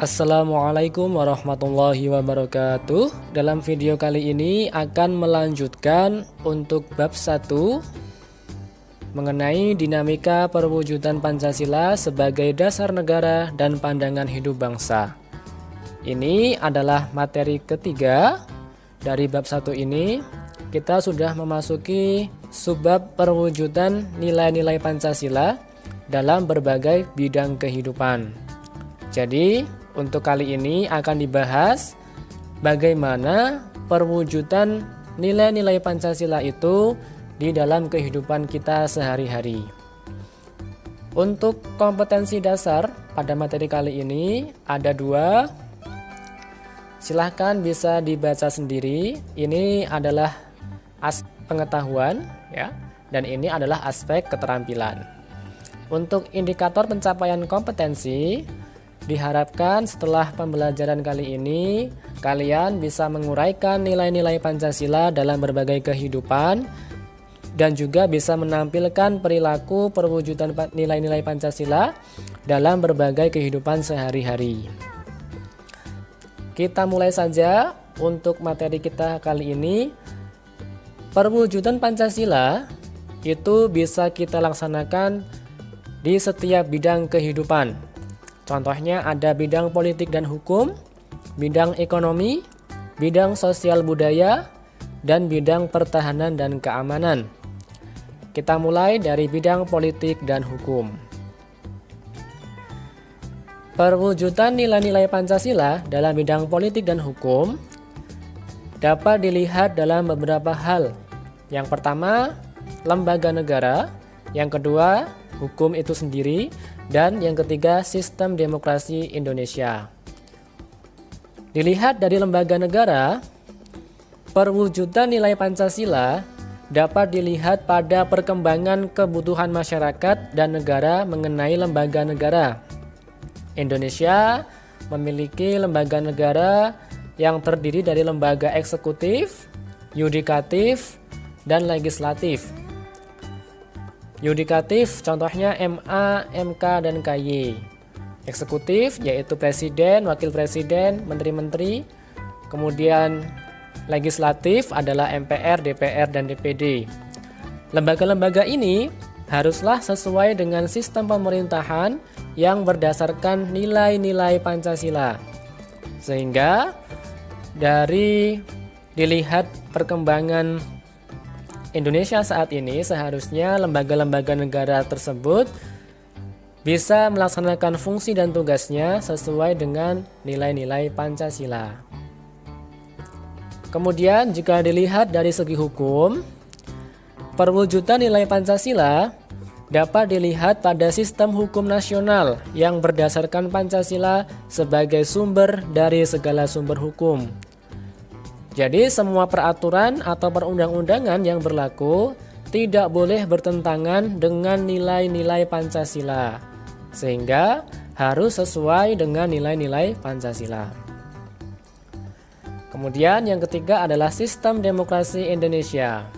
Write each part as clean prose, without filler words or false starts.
Assalamualaikum warahmatullahi wabarakatuh. Dalam video kali ini akan melanjutkan untuk bab 1 mengenai dinamika perwujudan Pancasila sebagai dasar negara dan pandangan hidup bangsa. Ini adalah materi ketiga dari bab 1 ini. Kita sudah memasuki subbab perwujudan nilai-nilai Pancasila dalam berbagai bidang kehidupan. Jadi, untuk kali ini akan dibahas bagaimana perwujudan nilai-nilai Pancasila itu di dalam kehidupan kita sehari-hari. Untuk kompetensi dasar pada materi kali ini ada 2. Silahkan bisa dibaca sendiri. Ini adalah aspek pengetahuan ya, dan ini adalah aspek keterampilan. Untuk indikator pencapaian kompetensi, diharapkan setelah pembelajaran kali ini kalian bisa menguraikan nilai-nilai Pancasila dalam berbagai kehidupan dan juga bisa menampilkan perilaku perwujudan nilai-nilai Pancasila dalam berbagai kehidupan sehari-hari. Kita mulai saja untuk materi kita kali ini. Perwujudan Pancasila itu bisa kita laksanakan di setiap bidang kehidupan. Contohnya ada bidang politik dan hukum, bidang ekonomi, bidang sosial budaya, dan bidang pertahanan dan keamanan. Kita mulai dari bidang politik dan hukum. Perwujudan nilai-nilai Pancasila dalam bidang politik dan hukum dapat dilihat dalam beberapa hal. Yang pertama, lembaga negara. Yang kedua, hukum itu sendiri. Dan yang ketiga, sistem demokrasi Indonesia. Dilihat dari lembaga negara, perwujudan nilai Pancasila dapat dilihat pada perkembangan kebutuhan masyarakat dan negara mengenai lembaga negara. Indonesia memiliki lembaga negara yang terdiri dari lembaga eksekutif, yudikatif, dan legislatif. Yudikatif contohnya MA, MK, dan KY. Eksekutif yaitu presiden, wakil presiden, menteri-menteri. Kemudian legislatif adalah MPR, DPR, dan DPD. Lembaga-lembaga ini haruslah sesuai dengan sistem pemerintahan yang berdasarkan nilai-nilai Pancasila. Sehingga dari dilihat perkembangan Indonesia saat ini, seharusnya lembaga-lembaga negara tersebut bisa melaksanakan fungsi dan tugasnya sesuai dengan nilai-nilai Pancasila. Kemudian jika dilihat dari segi hukum, perwujudan nilai Pancasila dapat dilihat pada sistem hukum nasional yang berdasarkan Pancasila sebagai sumber dari segala sumber hukum. Jadi semua peraturan atau perundang-undangan yang berlaku tidak boleh bertentangan dengan nilai-nilai Pancasila, sehingga harus sesuai dengan nilai-nilai Pancasila. Kemudian yang ketiga adalah sistem demokrasi Indonesia.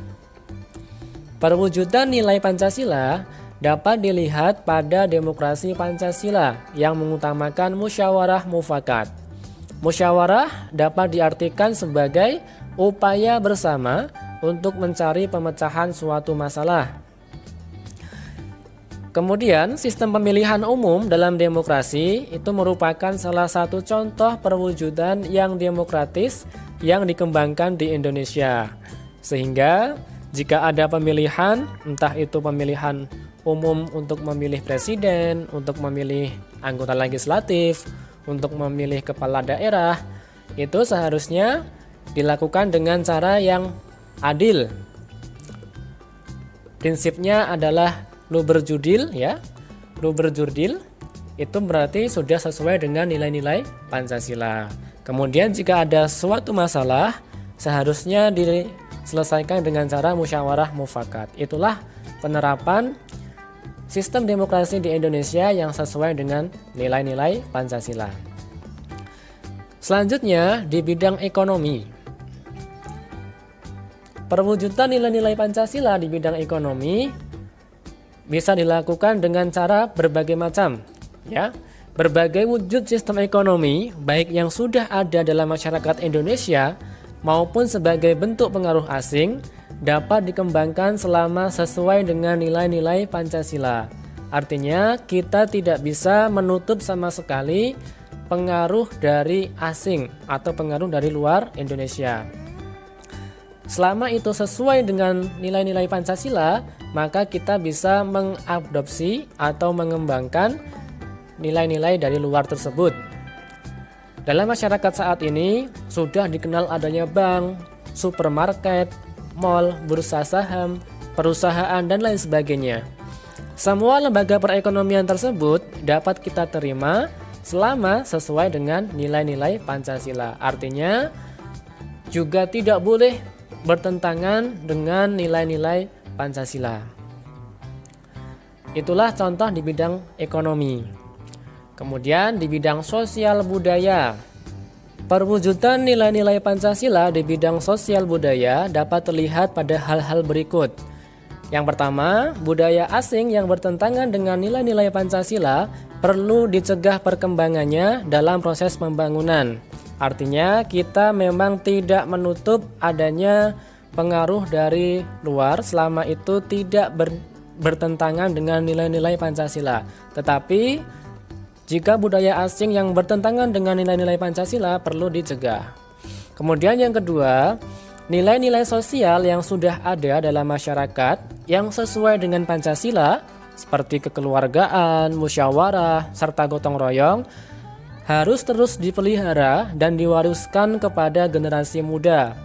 Perwujudan nilai Pancasila dapat dilihat pada demokrasi Pancasila yang mengutamakan musyawarah mufakat. Musyawarah dapat diartikan sebagai upaya bersama untuk mencari pemecahan suatu masalah. Kemudian, sistem pemilihan umum dalam demokrasi itu merupakan salah satu contoh perwujudan yang demokratis yang dikembangkan di Indonesia. Sehingga, jika ada pemilihan, entah itu pemilihan umum untuk memilih presiden, untuk memilih anggota legislatif, untuk memilih kepala daerah, itu seharusnya dilakukan dengan cara yang adil. Prinsipnya adalah luberjudil ya. Luberjudil itu berarti sudah sesuai dengan nilai-nilai Pancasila. Kemudian jika ada suatu masalah, seharusnya diselesaikan dengan cara musyawarah mufakat. Itulah penerapan sistem demokrasi di Indonesia yang sesuai dengan nilai-nilai Pancasila. Selanjutnya di bidang ekonomi. Perwujudan nilai-nilai Pancasila di bidang ekonomi bisa dilakukan dengan cara berbagai macam, ya. Berbagai wujud sistem ekonomi, baik yang sudah ada dalam masyarakat Indonesia maupun sebagai bentuk pengaruh asing, dapat dikembangkan selama sesuai dengan nilai-nilai Pancasila. Artinya, kita tidak bisa menutup sama sekali pengaruh dari asing atau pengaruh dari luar Indonesia. Selama itu sesuai dengan nilai-nilai Pancasila, maka kita bisa mengadopsi atau mengembangkan nilai-nilai dari luar tersebut. Dalam masyarakat saat ini sudah dikenal adanya bank, supermarket, mal, bursa saham, perusahaan, dan lain sebagainya. Semua lembaga perekonomian tersebut dapat kita terima selama sesuai dengan nilai-nilai Pancasila. Artinya juga tidak boleh bertentangan dengan nilai-nilai Pancasila. Itulah contoh di bidang ekonomi. Kemudian di bidang sosial budaya, perwujudan nilai-nilai Pancasila di bidang sosial budaya dapat terlihat pada hal-hal berikut. Yang pertama, budaya asing yang bertentangan dengan nilai-nilai Pancasila perlu dicegah perkembangannya dalam proses pembangunan. Artinya kita memang tidak menutup adanya pengaruh dari luar selama itu tidak bertentangan dengan nilai-nilai Pancasila. Tetapi jika budaya asing yang bertentangan dengan nilai-nilai Pancasila perlu dicegah. Kemudian yang kedua, nilai-nilai sosial yang sudah ada dalam masyarakat yang sesuai dengan Pancasila seperti kekeluargaan, musyawarah, serta gotong royong harus terus dipelihara dan diwariskan kepada generasi muda.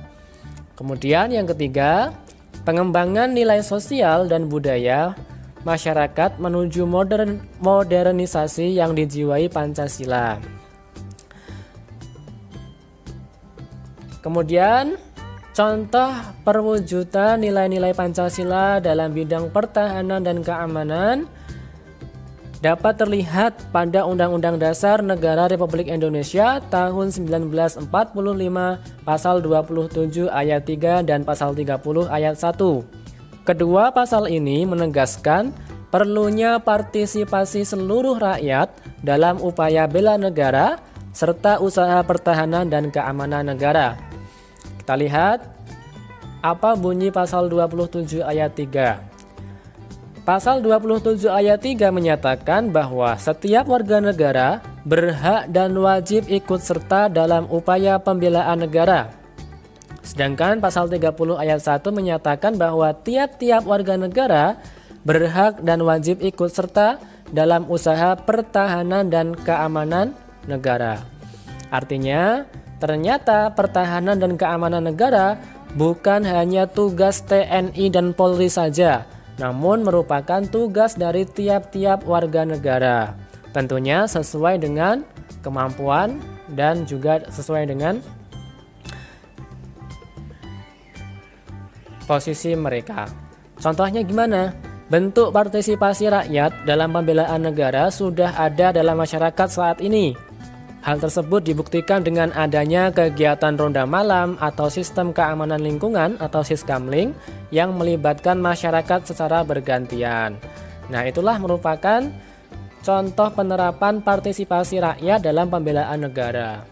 Kemudian yang ketiga, pengembangan nilai sosial dan budaya masyarakat menuju modernisasi yang dijiwai Pancasila. Kemudian, contoh perwujudan nilai-nilai Pancasila dalam bidang pertahanan dan keamanan dapat terlihat pada Undang-Undang Dasar Negara Republik Indonesia tahun 1945 pasal 27 ayat 3 dan pasal 30 ayat 1. Kedua pasal ini menegaskan perlunya partisipasi seluruh rakyat dalam upaya bela negara serta usaha pertahanan dan keamanan negara. Kita lihat apa bunyi pasal 27 ayat 3. Pasal 27 ayat 3 menyatakan bahwa setiap warga negara berhak dan wajib ikut serta dalam upaya pembelaan negara. Sedangkan pasal 30 ayat 1 menyatakan bahwa tiap-tiap warga negara berhak dan wajib ikut serta dalam usaha pertahanan dan keamanan negara. Artinya, ternyata pertahanan dan keamanan negara bukan hanya tugas TNI dan Polri saja, namun merupakan tugas dari tiap-tiap warga negara. Tentunya sesuai dengan kemampuan dan juga sesuai dengan posisi mereka. Contohnya gimana? Bentuk partisipasi rakyat dalam pembelaan negara sudah ada dalam masyarakat saat ini. Hal tersebut dibuktikan dengan adanya kegiatan ronda malam atau sistem keamanan lingkungan atau Siskamling yang melibatkan masyarakat secara bergantian. Nah, itulah merupakan contoh penerapan partisipasi rakyat dalam pembelaan negara.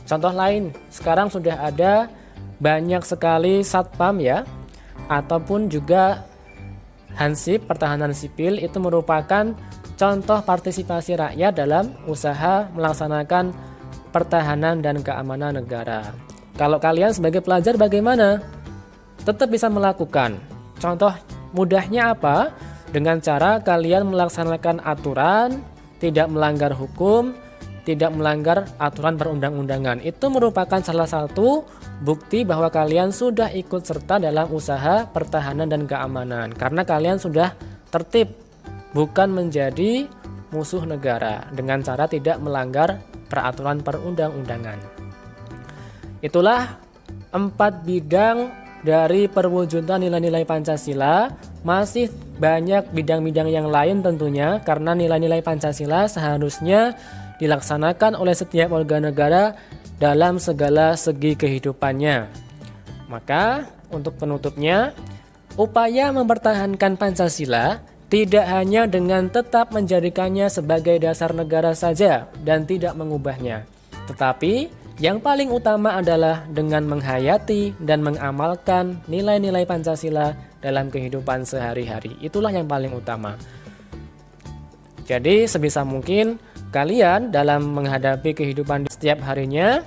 Contoh lain, sekarang sudah ada banyak sekali satpam ya, ataupun juga Hansip pertahanan sipil itu merupakan contoh partisipasi rakyat dalam usaha melaksanakan pertahanan dan keamanan negara. Kalau kalian sebagai pelajar bagaimana? Tetap bisa melakukan. Contoh mudahnya apa? Dengan cara kalian melaksanakan aturan, tidak melanggar hukum, tidak melanggar aturan perundang-undangan. Itu merupakan salah satu bukti bahwa kalian sudah ikut serta dalam usaha pertahanan dan keamanan. Karena kalian sudah tertib, bukan menjadi musuh negara dengan cara tidak melanggar peraturan perundang-undangan. Itulah 4 bidang dari perwujudan nilai-nilai Pancasila. Masih banyak bidang-bidang yang lain tentunya, karena nilai-nilai Pancasila seharusnya dilaksanakan oleh setiap warga negara dalam segala segi kehidupannya. Maka untuk penutupnya, upaya mempertahankan Pancasila Tidak hanya dengan tetap menjadikannya sebagai dasar negara saja dan tidak mengubahnya, tetapi yang paling utama adalah dengan menghayati dan mengamalkan nilai-nilai Pancasila dalam kehidupan sehari-hari. Itulah yang paling utama. Jadi sebisa mungkin kalian dalam menghadapi kehidupan setiap harinya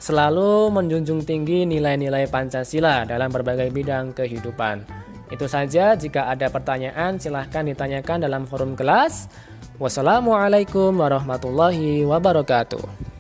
selalu menjunjung tinggi nilai-nilai Pancasila dalam berbagai bidang kehidupan. Itu saja, jika ada pertanyaan silahkan ditanyakan dalam forum kelas. Wassalamualaikum warahmatullahi wabarakatuh.